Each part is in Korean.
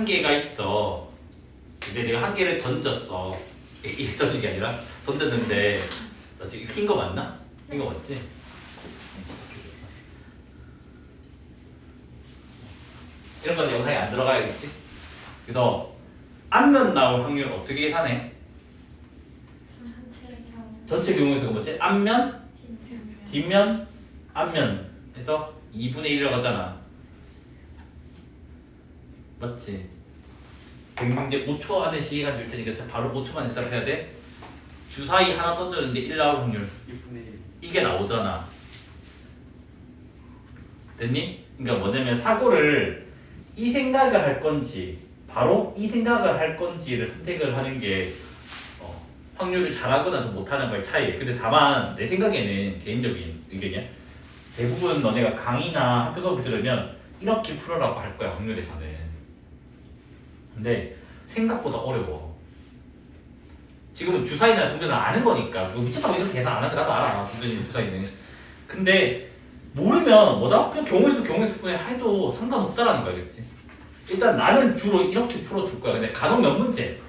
한 개가 있어. 근데 내가 한 개를 던졌어. 이게 던진 게 아니라 던졌는데 나 지금 흰 거 맞나? 흰 거 맞지? 이런 건 영상에 안 들어가야겠지? 그래서 앞면 나올 확률 어떻게 계산해? 전체 경우에서 뭐지? 앞면, 뒷면, 앞면 해서 2분의 1이라고 하잖아. 맞지? 이제 5초 안에 시간 줄 테니까 바로 5초만 대답해야 돼. 주사위 하나 던졌는데 1 나올 확률 6분의 1. 이게 나오잖아. 됐니? 그러니까 뭐냐면 사고를 이 생각을 할 건지 바로 이 생각을 할 건지를 선택을 하는 게 확률을 잘하거나 못하는 거의 차이예요. 근데 다만 내 생각에는 개인적인 의견이야. 대부분 너네가 강의나 학교 수업을 들으면 이렇게 풀어라고 할 거야 확률에서는. 근데 생각보다 어려워. 지금은 주사위나 동전을 아는 거니까 미쳤다고 이렇게 계산 안 하는 거 나도 알아. 동전이나 주사위는. 근데 모르면 뭐다? 그냥 경우의 수 분에 해도 상관없다라는 거 알겠지? 일단 나는 주로 이렇게 풀어줄 거야. 근데 간혹 몇 문제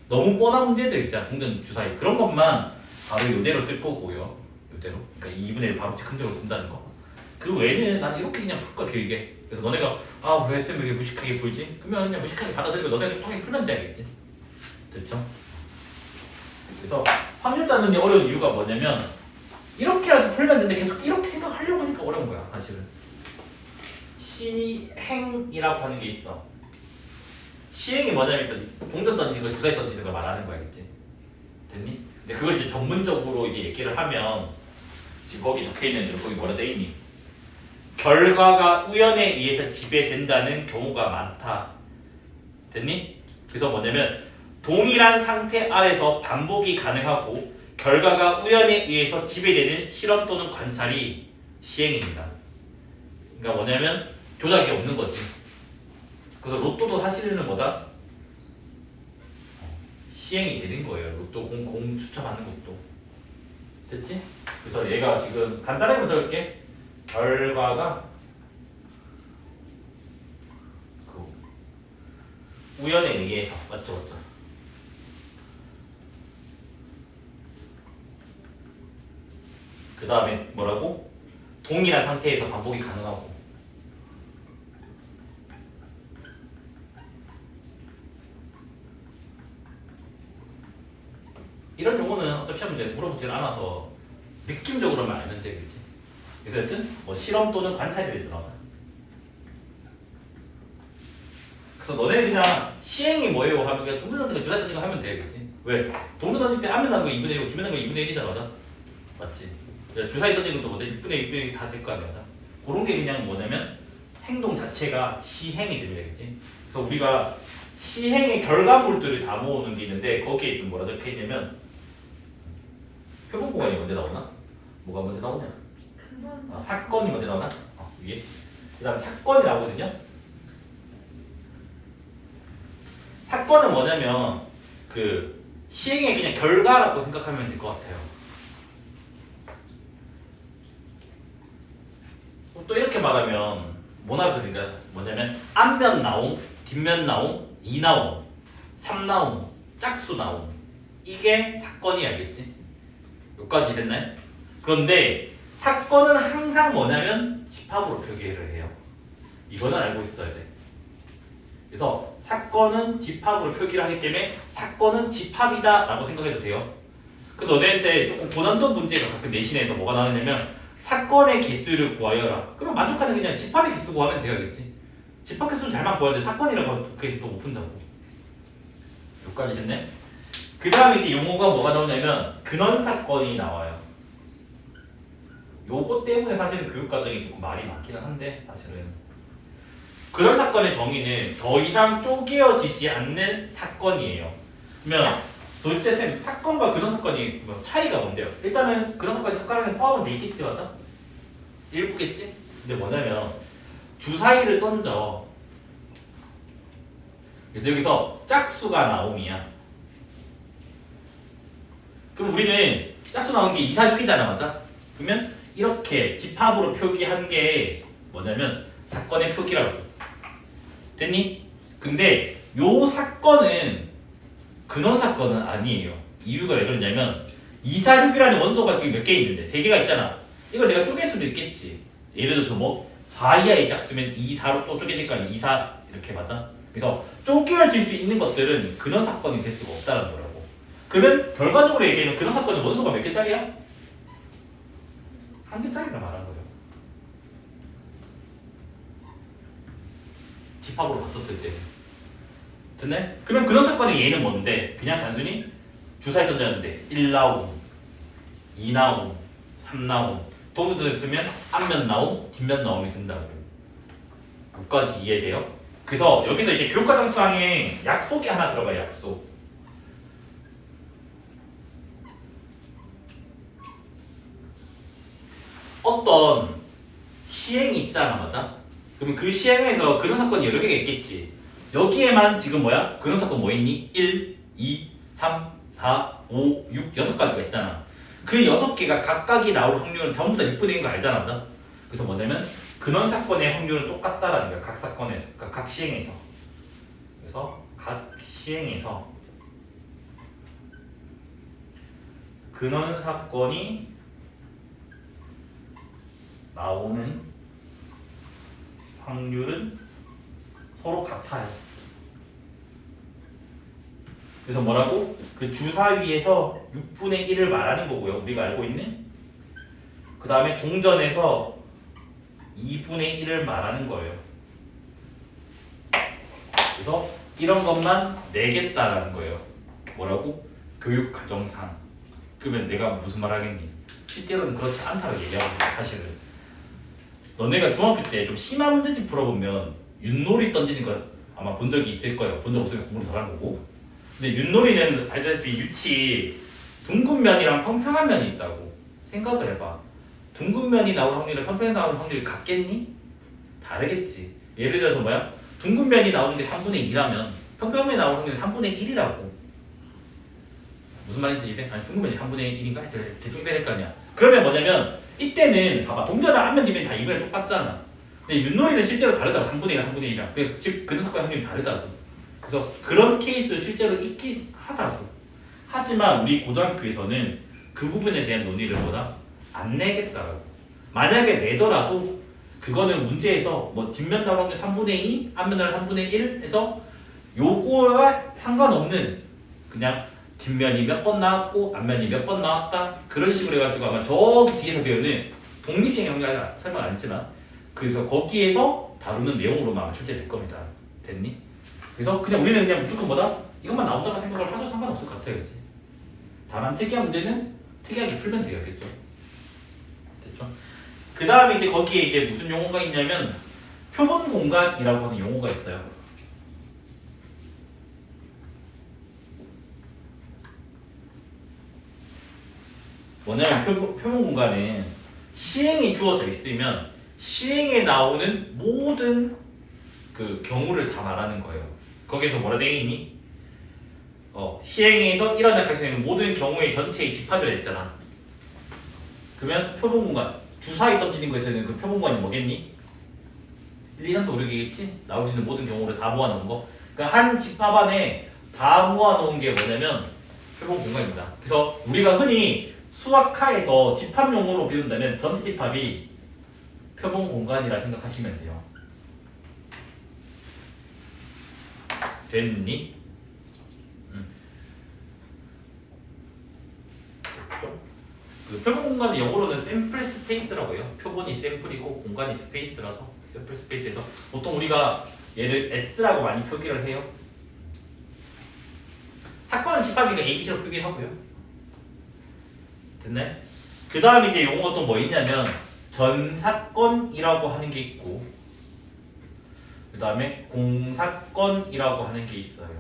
너무 뻔한 문제들 있잖아. 동전 주사위 그런 것만 바로 이대로 쓸 거고요. 이대로. 그러니까 2분의 1 바로 즉흥적으로 쓴다는 거. 그 외에는 난 이렇게 그냥 풀 거야 길게. 그래서 너네가 왜 쌤 이렇게 무식하게 풀지? 그러면 그냥 무식하게 받아들이고 너네가 똑똑하게 풀면 돼 알겠지? 됐죠? 그래서 확률 따는 게 어려운 이유가 뭐냐면 이렇게라도 풀면 되는데 계속 이렇게 생각하려고 하니까 어려운 거야 사실은. 시행이라고 하는 게 있어. 시행이 뭐냐면 일단 동전 던지는 거 주사위 던지는 걸 말하는 거야 알겠지? 됐니? 근데 그걸 이제 전문적으로 이제 얘기를 하면 지금 거기 적혀있는 대로 거기 뭐라 돼 있니? 결과가 우연에 의해서 지배된다는 경우가 많다. 됐니? 그래서 뭐냐면 동일한 상태 아래서 반복이 가능하고 결과가 우연에 의해서 지배되는 실험 또는 관찰이 시행입니다. 그러니까 뭐냐면 조작이 없는 거지. 그래서 로또도 사실은 뭐다? 시행이 되는 거예요. 로또 공 추첨하는 것도. 됐지? 그래서 얘가 지금 간단하게 먼저 볼게. 결과가 우연에 의해서 맞죠? 그 다음에 뭐라고? 동일한 상태에서 반복이 가능하고. 이런 용어는 어차피 시험 문제 물어보지는 않아서 느낌적으로만 알면 되겠지. 그래서 하여튼 실험 또는 관찰이 들어가자. 그래서 너네 그냥 시행이 뭐예요 하면 그냥 동전 던지는 거 주사위 던지는 거 하면 되겠지. 왜? 동전 던질 때 앞면 나는 거 2분의 1이고 뒷면 나는 거 2분의 1이잖아. 맞아? 맞지? 주사위 던지는 것도 6분의 1, 6분의 1 다 될 거 아니야. 맞아? 그런 게 그냥 뭐냐면 행동 자체가 시행이 되면 되겠지. 그래서 우리가 시행의 결과물들을 다 모으는 게 있는데 거기에 있는 뭐라 적혀 있냐면 표본 공간이 먼저 나오나? 뭐가 먼저 나오냐? 사건이 먼저 나오나? 위에. 그 다음에 사건이 나오거든요. 사건은 뭐냐면 그 시행의 그냥 결과라고 생각하면 될 것 같아요. 또 이렇게 말하면 뭐나들니까 뭐냐면 앞면 나옴, 뒷면 나옴, 2 나옴, 3 나옴, 짝수 나옴 이게 사건이 알겠지? 여기까지 됐나요? 그런데 사건은 항상 뭐냐면 집합으로 표기를 해요. 이거는 알고 있어야 돼. 그래서 사건은 집합으로 표기를 하기 때문에 사건은 집합이다 라고 생각해도 돼요. 그래서 너네한테 조금 고난도 문제가 가끔 내신에서 뭐가 나오냐면 사건의 개수를 구하여라. 그럼 만족하는 그냥 집합의 개수 구하면 되겠지. 집합 개수는 잘만 구하는데 사건이라고 하면 그 개수 또 못 푼다고. 여기까지 됐네? 그 다음에 이제 용어가 뭐가 나오냐면 근원사건이 나와요. 요거 때문에 사실은 교육과정이 조금 말이 많기는 한데 사실은 근원사건의 정의는 더 이상 쪼개어지지 않는 사건이에요. 그러면 도대체 쌤 사건과 근원사건이 뭐 차이가 뭔데요? 일단은 근원사건이 숟가락에 포함은 돼 있겠지 맞아? 일부겠지? 근데 뭐냐면 주사위를 던져. 그래서 여기서 짝수가 나옴이야. 그럼 우리는 짝수 나온 게 2, 4, 6이잖아 맞아? 그러면 이렇게 집합으로 표기한 게 뭐냐면 사건의 표기라고. 됐니? 근데 요 사건은 근원 사건은 아니에요. 이유가 왜 그러냐면 246이라는 원소가 지금 몇 개 있는데 3개가 있잖아. 이걸 내가 쪼갤 수도 있겠지. 예를 들어서 뭐 4 이하의 짝수면 2, 4로 또 쪼개질 거 아니야. 2, 4 이렇게 맞아? 그래서 쪼개질 수 있는 것들은 근원 사건이 될 수가 없다는 거라고. 그러면 결과적으로 얘기하면 근원 사건은 원소가 몇 개짜리야? 1개짜리라 말한 거예요. 집합으로 봤었을 때. 됐네? 그러면 근원 사건의 얘는 뭔데? 그냥 단순히 주사위 던졌는데 1 나옴, 2 나옴, 3 나옴. 도구를 쓰면 앞면 나옴, 뒷면 나옴이 된다고요. 여기까지 이해돼요? 그래서 여기서 이제 교과정수항에 약속이 하나 들어가요. 약속. 어떤 시행이 있잖아, 맞아? 그러면 그 시행에서 근원 사건이 여러 개가 있겠지. 여기에만 지금 뭐야? 근원 사건 뭐 있니? 1, 2, 3, 4, 5, 6, 6가지가 있잖아. 그 6개가 각각이 나올 확률은 전부 다 6분의 1인 거 알잖아, 맞아? 그래서 뭐냐면 근원 사건의 확률은 똑같다라는 거야. 각 사건에서, 그러니까 각 시행에서. 그래서 각 시행에서 근원 사건이 나오는 확률은 서로 같아요. 그래서 뭐라고? 그 주사위에서 6분의 1을 말하는 거고요. 우리가 알고 있는. 그 다음에 동전에서 2분의 1을 말하는 거예요. 그래서 이런 것만 내겠다라는 거예요. 뭐라고? 교육 과정상. 그러면 내가 무슨 말 하겠니? 실제로는 그렇지 않다고 얘기하고 있어요. 사실은. 너네가 중학교 때 좀 심한 문제집 풀어보면 윷놀이 던지는 거 아마 본 적이 있을 거예요. 본 적 없으면 공부를 잘한 거고. 근데 윷놀이는 알다시피 윷이 둥근 면이랑 평평한 면이 있다고 생각을 해봐. 둥근 면이 나올 확률이랑 평평이 나올 확률이 같겠니? 다르겠지. 예를 들어서 뭐야? 둥근 면이 나오는 게 3분의 2라면 평평면이 나올 확률이 3분의 1이라고. 무슨 말인지 이해? 아니 둥근 면이 3분의 1인가? 대충 이래야 될 거 아니야. 그러면 뭐냐면 이때는 봐봐. 동전은 앞면 뒷면 다 2분의 똑같잖아. 근데 윷놀이는 실제로 다르다고. 3분의 1, 3분의 1이랑. 즉 근원 사건 확률이 다르다고. 그래서 그런 케이스도 실제로 있긴 하다고. 하지만 우리 고등학교에서는 그 부분에 대한 논의를 뭐다? 안 내겠다라고. 만약에 내더라도 그거는 문제에서 뭐 뒷면 나오는 게 3분의 2, 앞면 나오는 3분의 1 해서 요거와 상관없는 그냥 뒷면이 몇 번 나왔고 앞면이 몇 번 나왔다 그런 식으로 해가지고 아마 저기 뒤에서 배우는 독립性영역 설명 안 했지만 그래서 거기에서 다루는 내용으로만 아마 출제될 겁니다. 됐니? 그래서 그냥 우리는 그냥 무조건 뭐다? 이것만 나온다고 생각을 하셔도 상관없을 것 같아요. 그치? 다만 특이한 문제는 특이하게 풀면 되겠죠. 됐죠? 그 다음에 이제 거기에 이제 무슨 용어가 있냐면 표본 공간이라고 하는 용어가 있어요. 뭐냐면 표본 공간은 시행이 주어져 있으면 시행에 나오는 모든 그 경우를 다 말하는 거예요. 거기서 뭐라 되어 있니? 시행에서 일어날 가능성이 모든 경우의 전체의 집합을 했잖아. 그러면 표본 공간, 주사위 던지는 거에서는 그 표본 공간이 뭐겠니? 1, 2, 3, 4, 5, 6이겠지? 나올 수 있는 모든 경우를 다 모아놓은 거. 그러니까 한 집합 안에 다 모아놓은 게 뭐냐면 표본 공간입니다. 그래서 우리가 흔히 수학하에서 집합용어로 배운다면 전체 집합이 표본 공간이라 생각하시면 돼요. 됐니? 됐죠? 그 표본 공간은 영어로는 샘플 스페이스라고 해요. 표본이 샘플이고 공간이 스페이스라서 샘플 스페이스에서 보통 우리가 얘를 S라고 많이 표기를 해요. 사건은 집합이니까 ABC로 표기하고요. 됐네? 그 다음에 이제 용어가 또 뭐 있냐면 전사건이라고 하는 게 있고 그 다음에 공사건이라고 하는 게 있어요.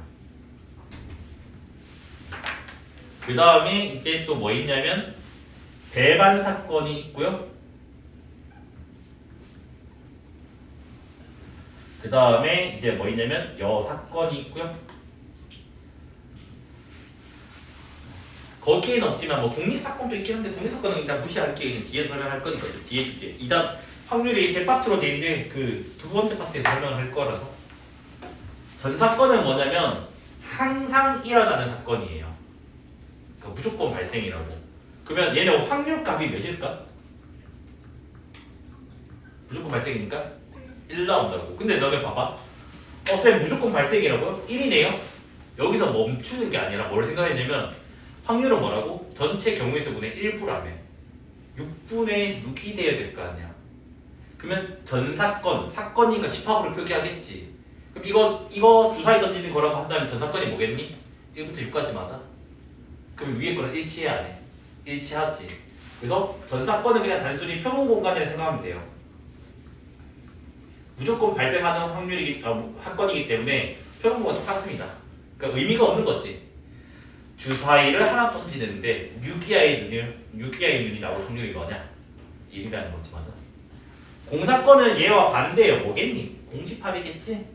그 다음에 이제 또 뭐 있냐면 배반 사건이 있고요. 그 다음에 이제 뭐 있냐면 여사건이 있고요. 거기에는 없지만 뭐 독립사건도 있긴 한데 독립사건은 일단 무시할게. 뒤에 설명할 거니까 뒤에 줄게. 이단 확률이 세 파트로 되어 있는데 그 두 번째 파트에서 설명을 할 거라서 전 사건은 뭐냐면 항상 일어나는 사건이에요. 그러니까 무조건 발생이라고. 그러면 얘는 확률값이 몇일까? 무조건 발생이니까 1 나온다고. 근데 너네 봐봐. 쌤 무조건 발생이라고요? 1이네요? 여기서 멈추는 게 아니라 뭘 생각했냐면 확률은 뭐라고? 전체 경우의 수분의 1%라며 6분의 6이 돼야 될 거 아니야. 그러면 전 사건, 사건이니까 집합으로 표기하겠지. 그럼 이거 주사위 던지는 거라고 한다면 전 사건이 뭐겠니? 1부터 6까지 맞아? 그럼 위에 거는 일치해 안 해? 일치하지. 그래서 전 사건은 그냥 단순히 표본 공간이라 생각하면 돼요. 무조건 발생하는 사건이기 때문에 표본 공간 똑같습니다. 그러니까 의미가 없는 거지. 주사위를 하나 던지는데 6이하의 눈이 나올 확률이 뭐냐? 1이라는 거지, 맞아? 공사건은 얘와 반대예요. 뭐겠니? 공집합이겠지?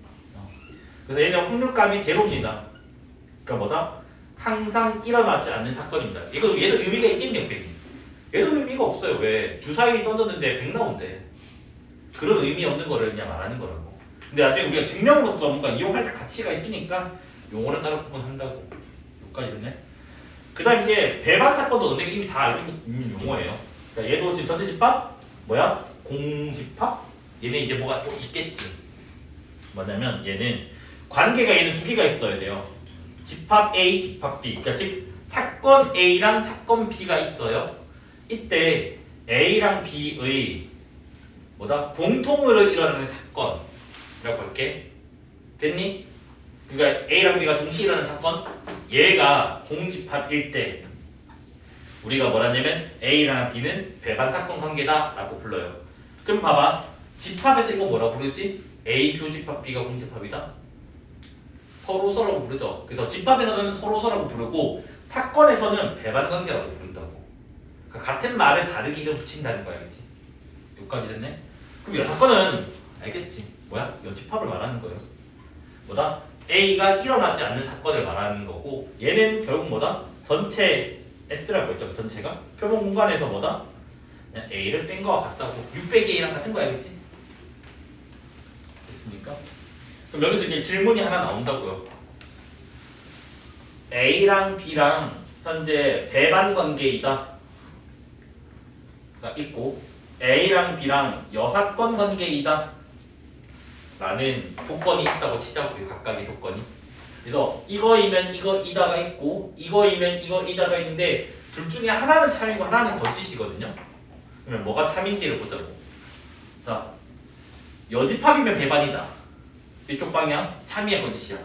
그래서 얘는 확률값이 제로입니다. 그러니까 뭐다? 항상 일어나지 않는 사건입니다. 얘도 의미가 있겠네요, 100이. 얘도 의미가 없어요. 왜? 주사위 던졌는데 100 나온대. 그런 의미 없는 거를 그냥 말하는 거라고. 근데 나중에 우리가 증명으로서 뭔가 이용할 때 가치가 있으니까 용어를 따로 구분한다고. 여기까지 됐네. 그 다음 이제 배반 사건도 너네가 이미 다 알고 있는 용어예요. 그러니까 얘도 지금 전체집합? 뭐야? 공집합? 얘는 이제 뭐가 또 있겠지. 뭐냐면 얘는 관계가 얘는 두 개가 있어야 돼요. 집합 A, 집합 B. 그러니까 즉 사건 A랑 사건 B가 있어요. 이때 A랑 B의 뭐다? 공통으로 일어나는 사건이라고 할게. 됐니? 그러니까 A랑 B가 동시에 일어나는 사건. 얘가 공집합일 때 우리가 뭐라냐면 A랑 B는 배반 사건 관계다라고 불러요. 그럼 봐봐. 집합에서 이거 뭐라 부르지? A 교집합 B가 공집합이다. 서로서라고 부르죠. 그래서 집합에서는 서로서라고 부르고 사건에서는 배반 관계라고 부른다고. 그러니까 같은 말을 다르게 이름 붙인다는 거야, 알겠지? 여기까지 됐네. 그럼 여사건은 알겠지? 뭐야? 여집합을 말하는 거예요. 뭐다? A가 일어나지 않는 사건을 말하는 거고 얘는 결국 뭐다? 전체 S라고 했죠. 전체가 표본 공간에서 뭐다? 그냥 A를 뺀 거와 같다고. 600A랑 같은 거 알겠지? 됐습니까? 그럼 여기서 이제 질문이 하나 나온다고요. A랑 B랑 현재 배반 관계이다 가 있고 A랑 B랑 여사건 관계이다 라는 조건이 있다고 치자고요. 각각의 조건이. 그래서 이거이면 이거이다가 있고 이거이면 이거이다가 있는데 둘 중에 하나는 참이고 하나는 거짓이거든요. 그러면 뭐가 참인지를 보자고. 자, 여집합이면 배반이다. 이쪽 방향 참이야 거짓이야?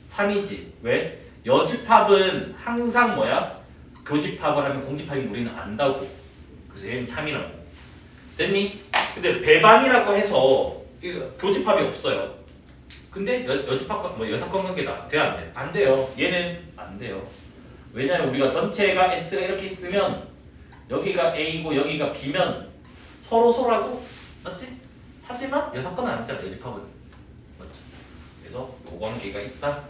참이지. 왜? 여집합은 항상 뭐야? 교집합을 하면 공집합인 우리는 안다고. 그래서 얘는 참이라고. 됐니? 근데 배반이라고 해서 교집합이 없어요. 근데 여집합과 뭐 여사건 관계다. 돼 안 돼? 안 돼요. 얘는 안 돼요. 왜냐면 우리가 전체가 S가 이렇게 있으면 여기가 A고 여기가 B면 서로서라고 맞지? 하지만 여사건은 아니잖아. 여집합은 맞죠? 그래서 요 관계가 있다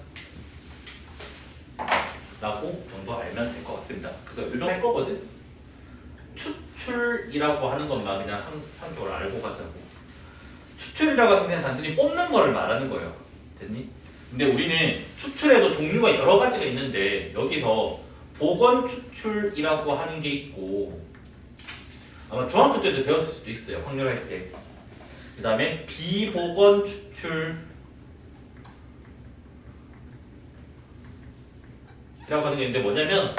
라고 정도 알면 될 것 같습니다. 그래서 유명할 거거든. 추출이라고 하는 것만 그냥 한쪽으로 알고 가자고. 추출이라고 하면 그냥 단순히 뽑는 거를 말하는 거예요. 됐니? 근데 우리는 추출에도 종류가 여러 가지가 있는데 여기서 보건 추출이라고 하는 게 있고 아마 중학교 때도 배웠을 수도 있어요. 확률할 때. 그 다음에 비보건 추출 이라고 하는 게 있는데 뭐냐면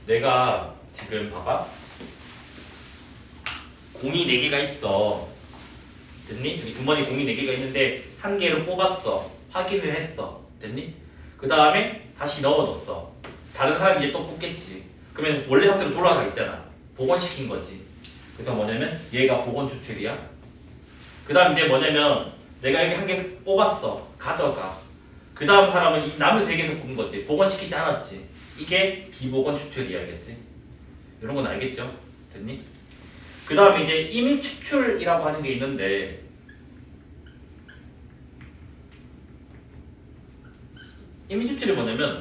내가 지금 봐봐. 공이 4개가 있어. 됐니? 저기 주머니 공이 4개가 있는데 한 개를 뽑았어. 확인을 했어. 됐니? 그 다음에 다시 넣어뒀어. 다른 사람이 이제 또 뽑겠지. 그러면 원래 상태로 돌아가 있잖아. 복원시킨 거지. 그래서 뭐냐면 얘가 복원 추출이야. 그 다음 이제 뭐냐면 내가 여기 한 개 뽑았어. 가져가. 그 다음 사람은 이 남은 3개에서 뽑은 거지. 복원시키지 않았지. 이게 비복원 추출이야겠지. 이런 건 알겠죠? 됐니? 그 다음에 이제 임의 추출이라고 하는 게 있는데 임의 추출이 뭐냐면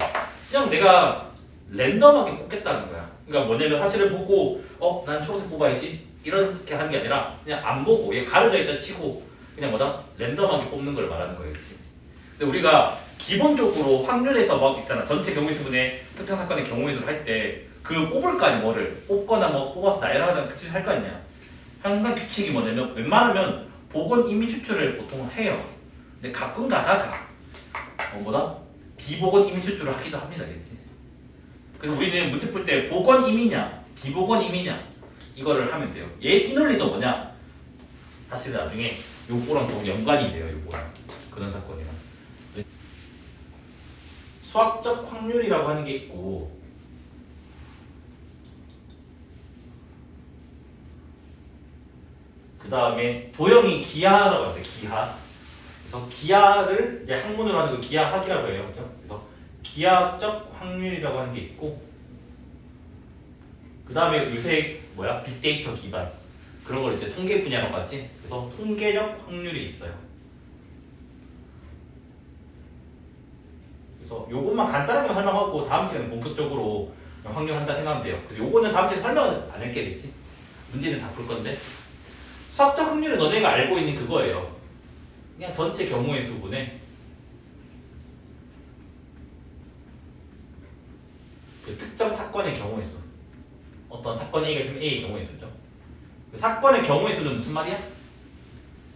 그냥 내가 랜덤하게 뽑겠다는 거야. 그러니까 뭐냐면 사실은 보고 난 초록색 뽑아야지 이렇게 하는 게 아니라 그냥 안 보고 얘 가려져 있다 치고 그냥 뭐다 랜덤하게 뽑는 걸 말하는 거겠지. 근데 우리가 기본적으로 확률에서 막 있잖아. 전체 경우의수분의 특정 사건의 경우의수를 할 때 그 뽑을 거 아니야. 뭐를 뽑거나 뭐 뽑아서 나열하거나 그 짓을 할 거 아니야. 항상 규칙이 뭐냐면 웬만하면 보건 이미 추출을 보통 해요. 근데 가끔 가다가 뭐다? 비보건 이미 추출을 하기도 합니다. 그렇지? 그래서 우리는 문제 풀 때 보건 임이냐 비보건 임이냐 이거를 하면 돼요. 얘 이 논리도 뭐냐? 사실 나중에 요거랑 좀 연관이 돼요. 요거랑 그런 사건이랑 수학적 확률이라고 하는 게 있고 그 다음에 도형이 기하라고 하는데 기하. 그래서 기하를 이제 학문으로 하는 거 기하학이라고 해요. 그죠? 그래서 기하학적 확률이라고 하는 게 있고 그 다음에 요새 뭐야? 빅데이터 기반 그런 걸 이제 통계 분야로 가지. 그래서 통계적 확률이 있어요. 그래서 요것만 간단하게 설명하고 다음 시간에 본격적으로 확률 한다 생각하면 돼요. 그래서 요거는 다음 시간에 설명은 안 할게겠지. 문제는 다 풀 건데 수학적 확률은 너네가 알고 있는 그거예요. 그냥 전체 경우의 수분에 그 특정 사건의 경우의 수. 어떤 사건 A가 있으면 A의 경우의 수죠. 그 사건의 경우의 수는 무슨 말이야?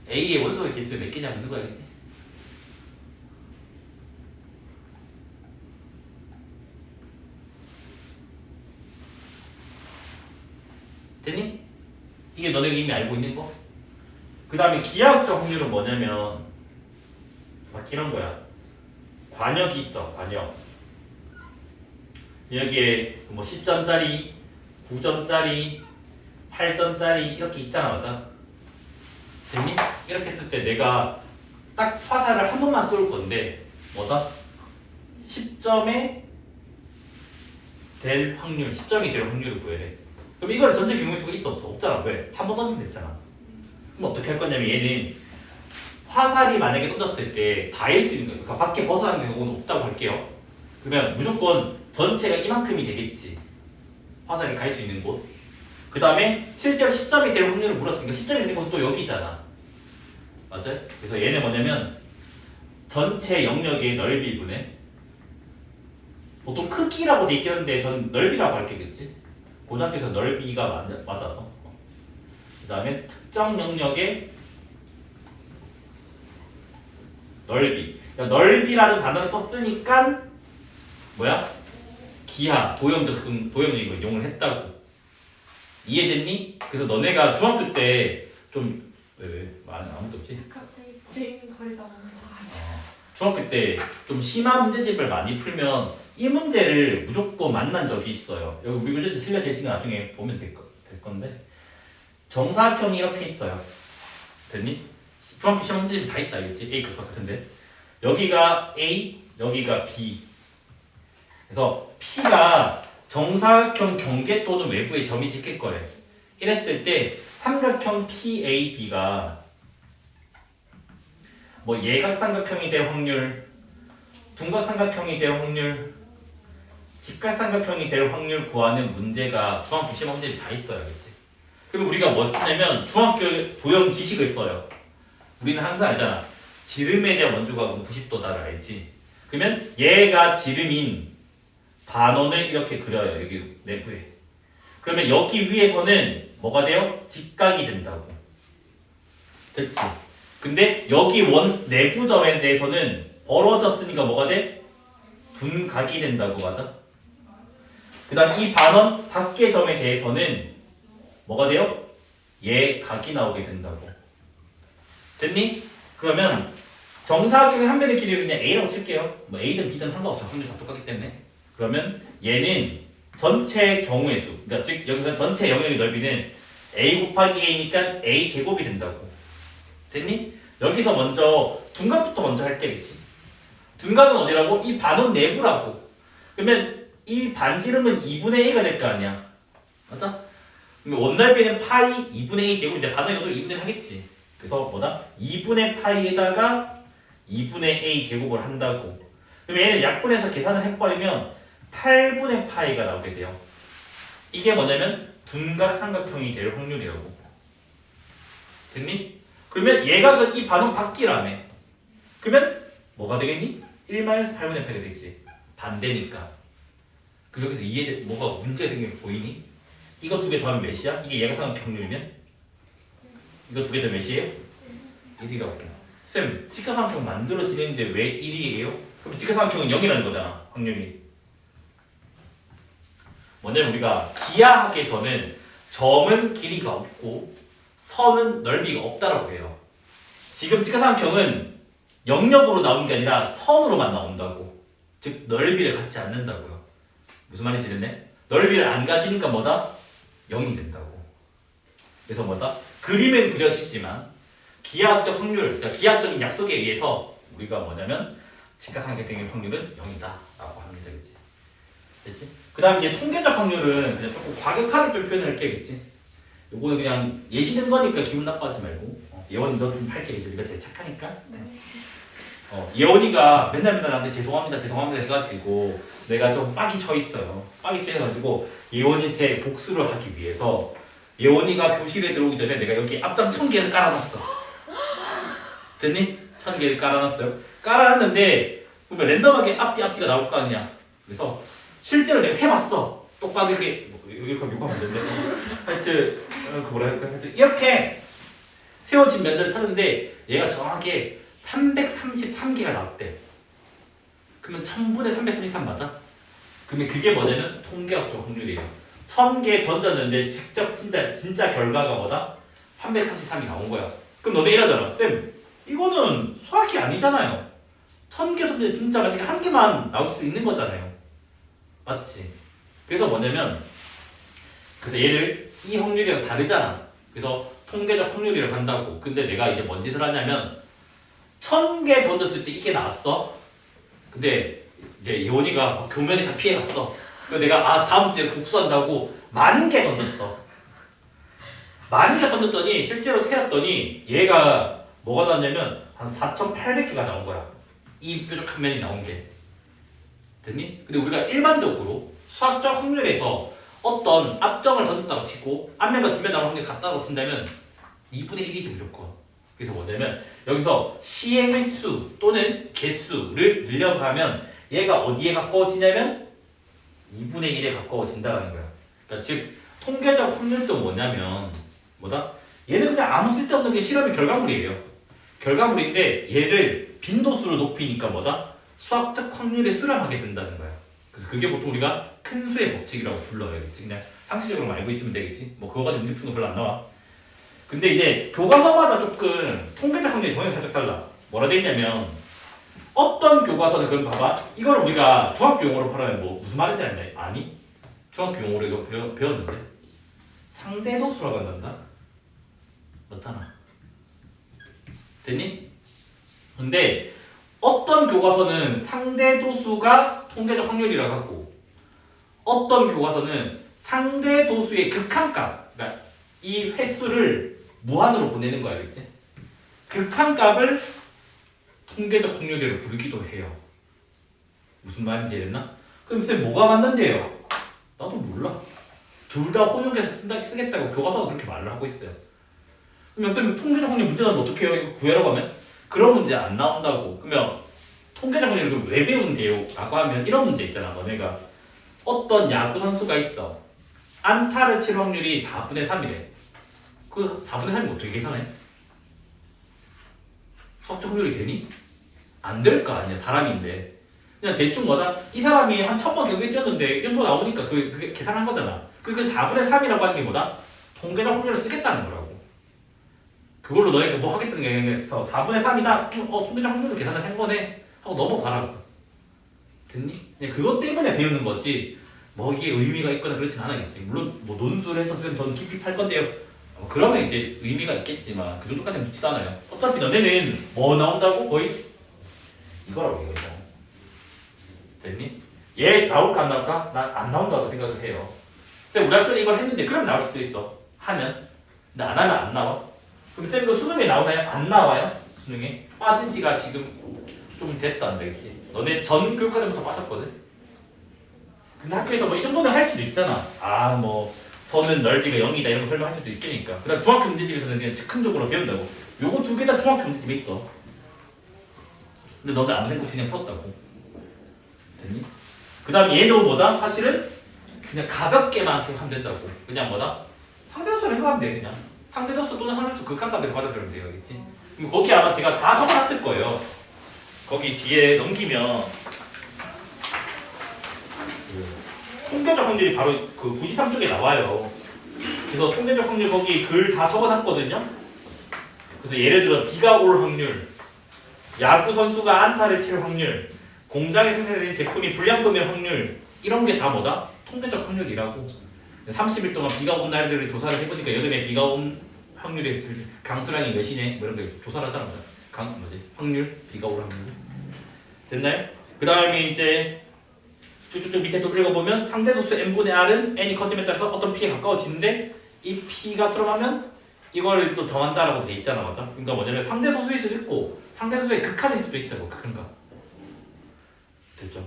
A의 원소의 개수 몇 개냐 묻는 거야겠지. 됐니? 이게 너네가 이미 알고 있는 거? 그 다음에 기하학적 확률은 뭐냐면 막 이런 거야. 관역이 있어. 관역. 여기에 뭐 10점짜리, 9점짜리, 8점짜리 이렇게 있잖아. 맞아? 됐니? 이렇게 했을 때 내가 딱 화살을 한 번만 쏠 건데 뭐다? 10점에 될 확률, 10점이 될 확률을 구해야 돼. 그럼 이거는 전체 경우수가 있어 없어? 없잖아. 왜? 한 번 던지면 됐잖아. 그럼 어떻게 할 거냐면 얘는 화살이 만약에 던졌을 때 닿을 수 있는 거, 그러니까 밖에 벗어나는 경우는 없다고 할게요. 그러면 무조건 전체가 이만큼이 되겠지. 화살이 갈 수 있는 곳. 그 다음에 실제로 10점이 될 확률을 물었으니까 10점이 있는 곳은 또 여기잖아. 맞아요? 그래서 얘는 뭐냐면 전체 영역의 넓이분의 보통 크기라고 돼 있겠는데 전 넓이라고 할게겠지. 고등학교에서 넓이가 맞아서. 그 다음에 특정 영역의 넓이. 그러니까 넓이라는 단어를 썼으니까 뭐야? 기하, 도형적인 걸 이용을 했다고. 이해됐니? 그래서 너네가 중학교 때 좀 왜? 아무도 없지? 갑자기 찡거리다 멈춰가지고. 중학교 때 좀 심한 문제집을 많이 풀면 이 문제를 무조건 만난 적이 있어요. 여기 우리 문제집 실려져 있으니까 나중에 보면 될 건데 정사각형이 이렇게 있어요. 됐니? 중학교 시험 문제집이 다 있다 이거지? A 교사 같은데 여기가 A, 여기가 B. 그래서 P가 정사각형 경계 또는 외부의 점이 찍힐 거래. 이랬을 때 삼각형 PAB가 뭐 예각삼각형이 될 확률, 둔각삼각형이 될 확률, 직각삼각형이 될 확률 구하는 문제가 중학교 시험 문제에 다 있어요. 그치? 그럼 우리가 뭐 쓰냐면 중학교 도형 지식을 써요. 우리는 항상 알잖아. 지름에 대한 원주각은 90도다를 알지. 그러면 얘가 지름인 반원을 이렇게 그려요. 여기 내부에. 그러면 여기 위에서는 뭐가 돼요? 직각이 된다고. 됐지? 근데 여기 내부점에 대해서는 벌어졌으니까 뭐가 돼? 둔각이 된다고. 맞아? 그 다음 이 반원 밖의 점에 대해서는 뭐가 돼요? 각이 나오게 된다고. 됐니? 그러면 정사각형의 한 변의 길이를 그냥 A라고 칠게요. 뭐 A든 B든 상관없어. 확률 다 똑같기 때문에. 그러면 얘는 전체 경우의 수, 그러니까 즉 여기서 전체 영역의 넓이는 A 곱하기 A니까 A 제곱이 된다고. 됐니? 여기서 먼저 둔각부터 먼저 할게겠지. 둔각은 어디라고? 이 반원 내부라고. 그러면 이 반지름은 2분의 A가 될 거 아니야. 맞아? 그러면 원넓이는 파이 2분의 A 제곱인데 반원 이것도 2분의 1 하겠지. 그래서 뭐다? 2분의 파이에다가 2분의 A 제곱을 한다고. 그럼 얘는 약분해서 계산을 해버리면 8분의 파이가 나오게 돼요. 이게 뭐냐면 둔각 삼각형이 될 확률이라고. 됐니? 그러면 예각은 이 반원 밖이라며. 그러면 뭐가 되겠니? 1-8분의 8이 되겠지. 반대니까. 그 여기서 뭐가 문제가 생긴 게 보이니? 이거 두 개 더하면 몇이야? 이게 예가상각 확률이면? 이거 두 개 더 몇이에요? 1이라고. 쌤, 직각삼각형 만들어지는데 왜 1이에요? 그럼 직각삼각형은 0이라는 거잖아, 확률이. 뭐냐면 우리가 기하학에서는 점은 길이가 없고 선은 넓이가 없다라고 해요. 지금 직각삼각형은 영역으로 나오는 게 아니라 선으로만 나온다고. 즉 넓이를 갖지 않는다고요. 무슨 말인지 됐네? 넓이를 안 가지니까 뭐다? 0이 된다고. 그래서 뭐다? 그림은 그려지지만 기하학적 확률, 그러니까 기하학적인 약속에 의해서 우리가 뭐냐면 직각삼각형의 확률은 0이다라고 하면 되겠지. 됐지? 그 다음 이제 통계적 확률은 그냥 조금 과격하게 좀 표현을 할게겠지. 요거는 그냥 예시는 거니까 기분 나빠하지 말고 예원이 너 좀 할게. 네가 제일 착하니까. 예원이가 맨날 나한테 죄송합니다 해가지고 내가 좀 빡이 쳐 있어요. 빡이 쳐가지고 예원이한테 복수를 하기 위해서 예원이가 교실에 들어오기 전에 내가 여기 앞장 1000개를 깔아놨어. 됐니? 1000개를 깔아놨어요. 깔아놨는데 그러면 랜덤하게 앞뒤가 나올 거 아니야. 그래서 실제로 내가 세봤어. 똑바로 이렇게 이렇게 하면 안 되는데 하여튼 그 뭐라 할까? 하여튼 이렇게 세워진 면들을 찾는데 얘가 정확하게 333개가 나왔대. 그러면 1000분의 333 맞아? 그러면 그게 뭐냐면 통계학적 확률이에요. 1000개 던졌는데 직접 진짜 결과가 뭐다? 333이 나온 거야. 그럼 너네 이러잖아. 쌤, 이거는 수학이 아니잖아요. 1000개 던졌는데 진짜 만약에 한 개만 나올 수도 있는 거잖아요. 맞지? 그래서 뭐냐면 그래서 얘를 이 확률이랑 다르잖아. 그래서 통계적 확률이라고 한다고. 근데 내가 이제 뭔 짓을 하냐면 1000개 던졌을 때 이게 나왔어. 근데 이제 예원이가 교면에 다 피해갔어. 그래서 내가 다음 주에 복수한다고 10,000개 던졌어. 10,000개 던졌더니 실제로 세었더니 얘가 뭐가 나왔냐면 한 4,800개가 나온 거야. 이 뾰족한 면이 나온 게. 됐니? 근데 우리가 일반적으로 수학적 확률에서 어떤 앞점을 던졌다고 치고 앞면과 뒷면 나온 확률 같다고 친다면 2분의 1이지 무조건. 그래서 뭐냐면 여기서 시행의 수 또는 개수를 늘려가면 얘가 어디에 가까워지냐면 2분의 1에 가까워진다는 거야. 그러니까 즉 통계적 확률도 뭐냐면 뭐다? 얘는 그냥 아무 쓸데없는 게 실험의 결과물이에요. 결과물인데 얘를 빈도수로 높이니까 뭐다? 수학적 확률에 수렴하게 된다는 거야. 그래서 그게 보통 우리가 큰 수의 법칙이라고 불러요. 그냥 상식적으로 알고 있으면 되겠지. 뭐 그거 가지고 문제 푸는 거 별로 안 나와. 근데 이제 교과서마다 조금 통계적 확률이 정확히 살짝 달라. 뭐라 돼 있냐면 어떤 교과서는 그럼 봐봐. 이걸 우리가 중학교 용어로 팔아면 뭐 무슨 말인지 아니? 중학교 용어로 이거 배웠는데 상대도수라고 한단다. 맞잖아. 됐니? 근데 어떤 교과서는 상대도수가 통계적 확률이라고 하고 어떤 교과서는 상대도수의 극한값, 그러니까 이 횟수를 무한으로 보내는 거 알겠지? 극한값을 통계적 확률이라고 부르기도 해요. 무슨 말인지 이해됐나? 그럼 쌤 뭐가 맞는데요? 나도 몰라. 둘 다 혼용해서 쓰겠다고 교과서가 그렇게 말을 하고 있어요. 그러면 쌤 통계적 확률 문제 나오면 어떻게 해요? 이거 구해라고 하면 그런 문제 안 나온다고. 그러면 통계적 확률을 왜 배운대요? 라고 하면 이런 문제 있잖아. 너네가 어떤 야구 선수가 있어. 안타를 칠 확률이 4분의 3이래. 그 4분의 3이 어떻게 계산해? 수학적 확률이 되니? 안 될 거 아니야. 사람인데. 그냥 대충 뭐다? 이 사람이 한 1000번 경기에 뛰었는데 이 정도 나오니까 그게 계산한 거잖아. 그 4분의 3이라고 하는 게 뭐다? 통계적 확률을 쓰겠다는 거라고. 그걸로 너희가 뭐 하겠다는 게 아니라 4분의 3이다. 통계적 확률을 계산을 한 거네. 하고 넘어가라고. 됐니? 그냥 그것 때문에 배우는 거지. 뭐 이게 의미가 있거나 그렇진 않아야겠지. 물론 뭐 논술을 해서 선생님 더 깊이 팔 건데요. 그러면 이제 의미가 있겠지만 그 정도까지는 묻지도 않아요. 어차피 너네는 뭐 나온다고? 거의 이거라고 이거죠. 됐니? 얘 나올까 안 나올까? 난 안 나온다고 생각을 해요. 쌤 우리 학교는 이걸 했는데 그럼 나올 수도 있어. 하면. 근데 안 하면 안 나와. 그럼 쌤 이거 수능에 나오나요? 안 나와요? 수능에? 빠진 지가 지금 좀 됐다 안 되겠지. 너네 전 교육과정부터 빠졌거든. 근데 학교에서 뭐 이 정도는 할 수도 있잖아. 뭐 선은 넓이가 0이다 이런 거 설명할 수도 있으니까. 그다음 중학교 문제집에서는 그냥 즉흥적으로 배운다고. 요거 두 개 다 중학교 문제집에 있어. 근데 너는 아무 생각 없이 그냥 풀었다고. 됐니? 그 다음 얘도 뭐다? 사실은 그냥 가볍게만 하면 된다고. 그냥 뭐다? 상대도수를 생각하면 돼 그냥. 상대도수 또는 상대도수 극한값을 받아들면 돼요. 알겠지? 그럼 거기 아마 제가 다 적어놨을 거예요. 거기 뒤에 넘기면 그 통계적 확률이 바로 그 93쪽에 나와요. 그래서 통계적 확률 거기 글 다 적어놨거든요. 그래서 예를 들어 비가 올 확률, 야구 선수가 안타를 칠 확률, 공장에 생산된 제품이 불량품일 확률 이런 게 다 뭐다? 통계적 확률이라고. 30일 동안 비가 온 날들을 조사를 해보니까 여름에 비가 온 확률의 강수량이 몇이네 뭐 이런 거 조사를 하잖아. 확률, 비가 올 확률. 됐나요? 그 다음에 이제 쭉쭉쭉 밑에 또 읽어보면 상대도수 n분의 r은 n이 커짐에 따라서 어떤 p에 가까워지는데 이 p가 수렴하면 이걸 또 더한다라고 돼 있잖아, 맞아? 그러니까 뭐냐면 상대소수일 수도 있고 상대소수의 극한일 수도 있다고. 극한값 됐죠?